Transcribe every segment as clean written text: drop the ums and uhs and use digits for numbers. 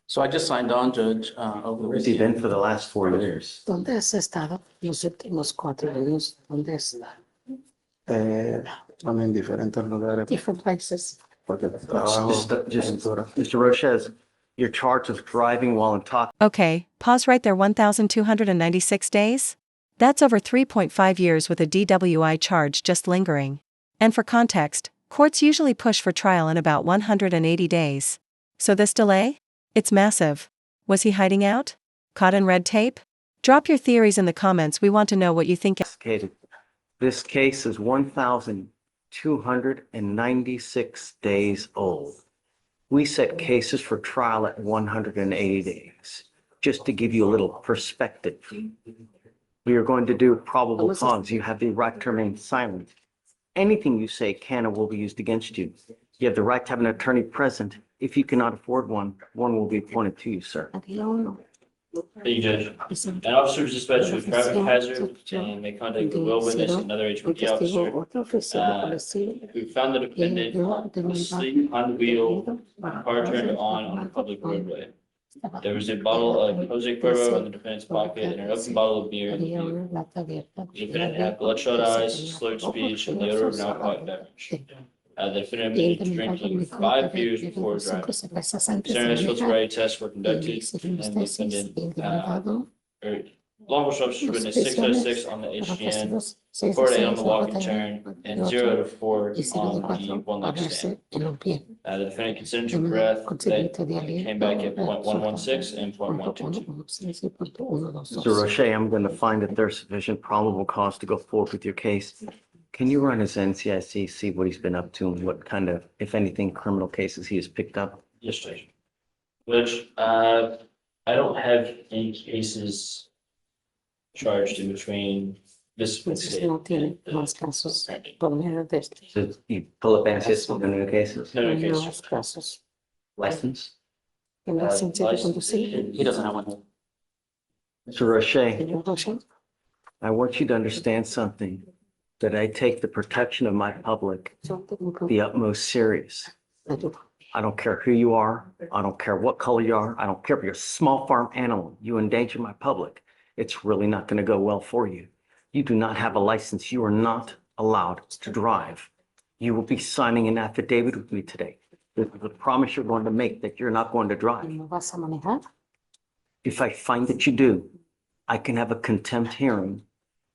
So I just signed on, Judge, over the Where's he weekend. been for the last 4 years? ¿Dónde has estado los últimos 4 años? ¿Dónde has estado? En diferentes lugares, Different places. porque trabajo en Tura. Mr. Roches, you're charged with driving while intoxicated. Okay, pause right there. 1,296 days? That's over 3.5 years with a DWI charge just lingering. And for context, courts usually push for trial in about 180 days. So this delay? It's massive. Was he hiding out? Caught in red tape? Drop your theories in the comments. We want to know what you think. This case is 1,296 days old. We set cases for trial at 180 days, just to give you a little perspective. We are going to do probable cause. You have the right to remain silent. Anything you say can and will be used against you. You have the right to have an attorney present. If you cannot afford one, one will be appointed to you, sir. Thank you, Judge. An officer is dispatched with traffic hazard and may contact the will witness, another HPD officer. We found the defendant asleep on the wheel, car turned on a public roadway. There was a bottle of Jose Cuervo in the defendant's pocket and an open bottle of beer in the vehicle. The defendant had bloodshot eyes, slurred speech, and the odor of an alcoholic beverage. The defendant admitted to drinking 5 beers before driving. Concerning filtrate tests were conducted and the defendant, lawful substance witness 606 on the HGN, 4 to 8 on the walk and turn, and 0 to 4 on the one leg stand. The defendant consented to breath that came back at 0.116 and 0.122. Mr. Roche, I'm going to find that there's sufficient probable cause to go forward with your case. Can you run his NCIC, see what he's been up to and what kind of, if anything, criminal cases he has picked up? Yes, Judge. Which, I don't have any cases charged in between this. No tiene más casos por medio de este. So you pull up NCIC on new cases? No, no No case. más casos. License? ¿Tiene licencia de conducir? He doesn't have one. Mr. Roche, Señor Rocha, I want you to understand something, that I take the protection of my public yo tengo the utmost serious. ayuda. I don't care who you are. I don't care what color you are. I don't care if you're a small farm animal. You endanger my public. It's really not going to go well for you. You do not have a license. You are not allowed to drive. You will be signing an affidavit with me today. This is a promise you're going to make that you're not going to drive. ¿No vas a manejar? If I find that you do, I can have a contempt hearing.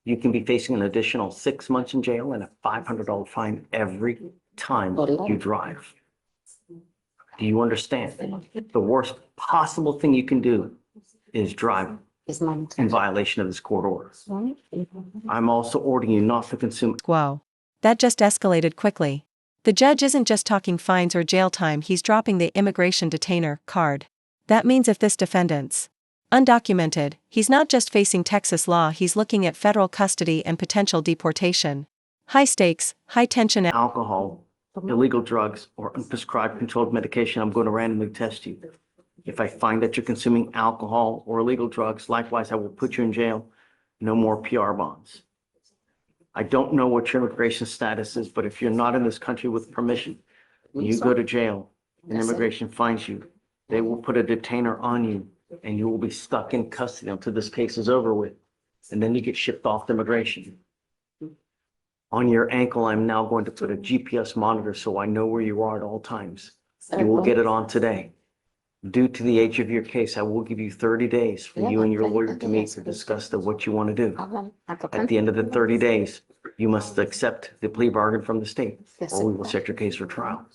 You can be facing an additional 6 months in jail and a $500 fine every time you drive. Do you understand? The worst possible thing you can do is drive Es manejar. in violation of this court order. I'm also ordering you not to consume. Whoa. That just escalated quickly. The judge isn't just talking fines or jail time, he's dropping the immigration detainer card. That means if this defendant's undocumented, he's not just facing Texas law, he's looking at federal custody and potential deportation. High stakes, high tension. Alcohol, illegal drugs, or unprescribed controlled medication, I'm going to randomly test you. If I find that you're consuming alcohol or illegal drugs, likewise, I will put you in jail. No more PR bonds. I don't know what your immigration status is, but if you're not in this country with permission, when you go to jail and immigration finds you, they will put a detainer on you and you will be stuck in custody until this case is over with. And then you get shipped off to immigration. On your ankle, I'm now going to put a GPS monitor so I know where you are at all times. You will get it on today. Due to the age of your case, I will give you 30 days for you and your lawyer to meet to discuss what you want to do. Hablan a At tocar. the end of the 30 days, you must accept the plea bargain from the state, or we will set your case for trial.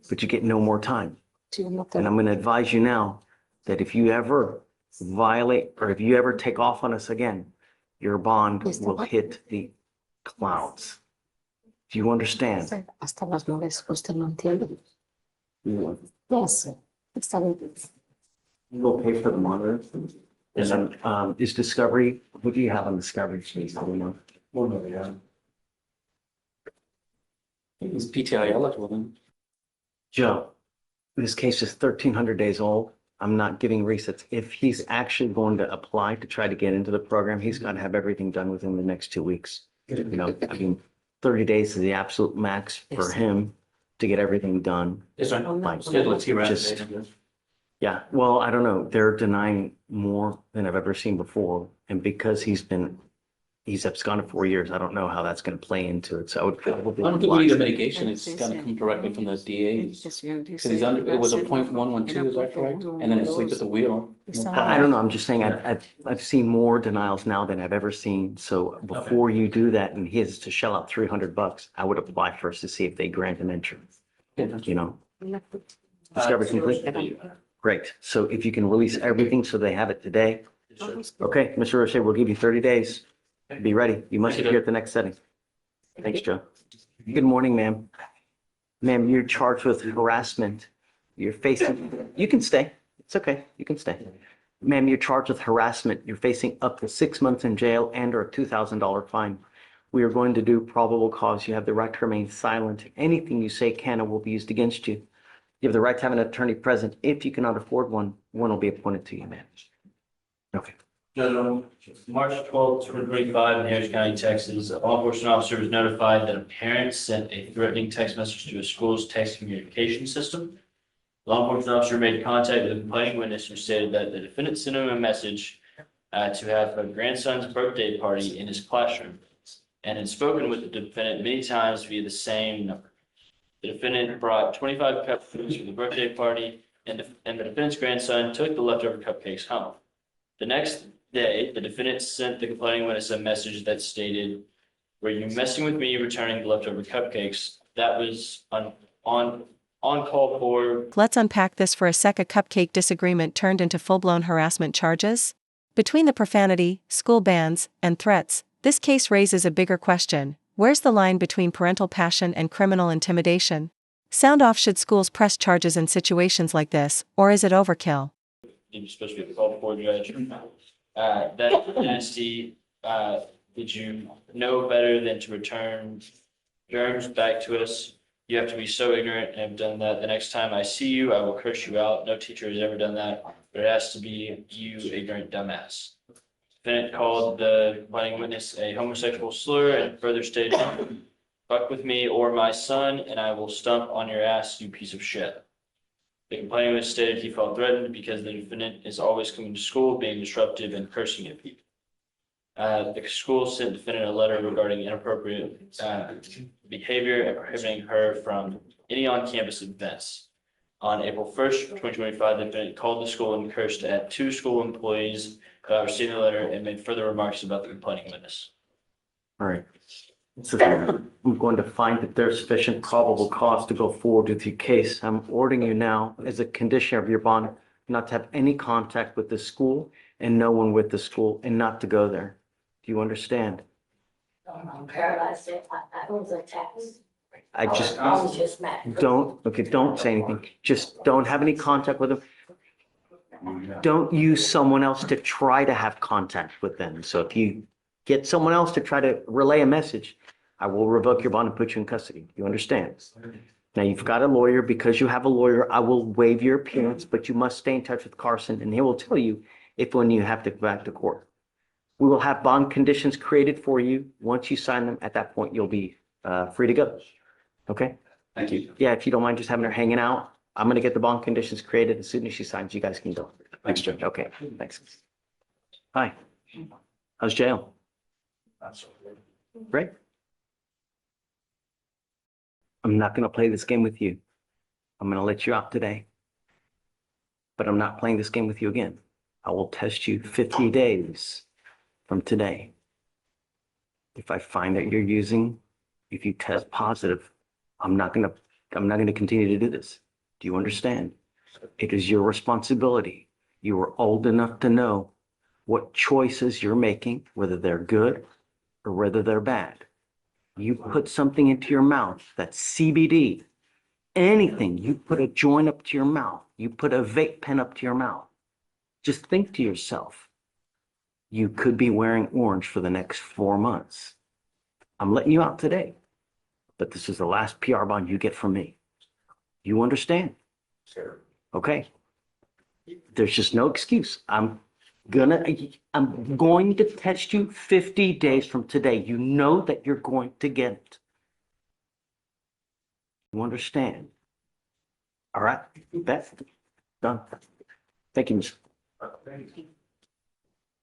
But you get no more time. Si no te And I'm going to advise you now that if you ever violate, or if you ever take off on us again, your bond will hit the clouds. Do you understand? hasta las nubes, usted no entiende. Yes, está bien. You will pay for the monitor. And then, is Discovery, what do you have on Discovery? Please, let me know. He's PTI eligible then. Joe, this case is 1,300 days old. I'm not giving resets. If he's actually going to apply to try to get into the program, he's got to have everything done within the next 2 weeks. You know, I mean, 30 days is the absolute max for him to get everything done. Yes, sir. Like, Schedule a T-Rap just- today. Yeah, well, I don't know. They're denying more than I've ever seen before. And because he's absconded 4 years, I don't know how that's going to play into it. So I would I don't probably. think we need a mitigation. It's gotta come directly from the DA. Because he's under, it was a .112, is that correct? And then asleep at the wheel. I don't know. I'm just saying I've seen more denials now than I've ever seen. So before you do that and he has to shell out $300, I would apply first to see if they grant an entry. You know, discovery complete. Great. So if you can release everything so they have it today. Okay, Mr. Roche, we'll give you 30 days. Be ready. You must appear at the next setting. Thanks, Joe. Good morning, ma'am. Ma'am, you're charged with harassment. You're facing, you can stay. It's okay. You can stay. Ma'am, you're charged with harassment. You're facing up to 6 months in jail and or a $2,000 fine. We are going to do probable cause. You have the right to remain silent. Anything you say can and will be used against you. You have the right to have an attorney present. If you cannot afford one, one will be appointed to you, ma'am. Okay. March 12th, 2025 in Harris County, Texas, a law enforcement officer was notified that a parent sent a threatening text message to a school's text communication system. The law enforcement officer made contact with a complaining witness who stated that the defendant sent him a message to have a grandson's birthday party in his classroom and had spoken with the defendant many times via the same number. The defendant brought 25 cupcakes for the birthday party and the defendant's grandson took the leftover cupcakes home. The next day, the defendant sent the complaining witness a message that stated, "Were you messing with me returning the leftover cupcakes?" That was on call for. Let's unpack this for a sec. A cupcake disagreement turned into full-blown harassment charges. Between the profanity, school bans, and threats, this case raises a bigger question. Where's the line between parental passion and criminal intimidation? Sound off. Should schools press charges in situations like this, or is it overkill? You're supposed to be called for, Judge. That nasty, did you know better than to return germs back to us? You have to be so ignorant and have done that. The next time I see you, I will curse you out. No teacher has ever done that, but it has to be you, ignorant dumbass. Defendant called the complaining witness a homosexual slur and further stated, "Fuck with me or my son, and I will stomp on your ass, you piece of shit." The complaining witness stated he felt threatened because the defendant is always coming to school, being disruptive and cursing at people. The school sent the defendant a letter regarding inappropriate behavior and prohibiting her from any on-campus events. On April 1st, 2025, the defendant called the school and cursed at 2 school employees received the letter and made further remarks about the complaining witness. All right. So I'm going to find that there's sufficient probable cause to go forward with your case. I'm ordering you now, as a condition of your bond, not to have any contact with the school and no one with the school and not to go there. Do you understand? I'm paralyzed. I was attacked. I just I was just mad. don't say anything. Just don't have any contact with them. Don't use someone else to try to have contact with them. So if you get someone else to try to relay a message, I will revoke your bond and put you in custody. You understand? Now you've got a lawyer. Because you have a lawyer, I will waive your appearance, but you must stay in touch with Carson and he will tell you if when you have to go back to court. We will have bond conditions created for you. Once you sign them, at that point, you'll be free to go. Okay? Thank you. Yeah, if you don't mind just having her hanging out, I'm going to get the bond conditions created. As soon as she signs, you guys can go. Thanks, Judge. Okay, thanks. Hi. How's jail? Great. I'm not going to play this game with you. I'm going to let you out today. But I'm not playing this game with you again. I will test you 50 days from today. If I find that you're using, if you test positive, I'm not going to continue to do this. Do you understand? It is your responsibility. You are old enough to know what choices you're making, whether they're good or whether they're bad. You put something into your mouth that's CBD, anything, you put a joint up to your mouth, you put a vape pen up to your mouth. Just think to yourself, you could be wearing orange for the next 4 months. I'm letting you out today, but this is the last PR bond you get from me. You understand? Sure. Okay. There's just no excuse. I'm going to test you 50 days from today. You know that you're going to get it. You understand? All right. Beth, done. Thank you, Ms.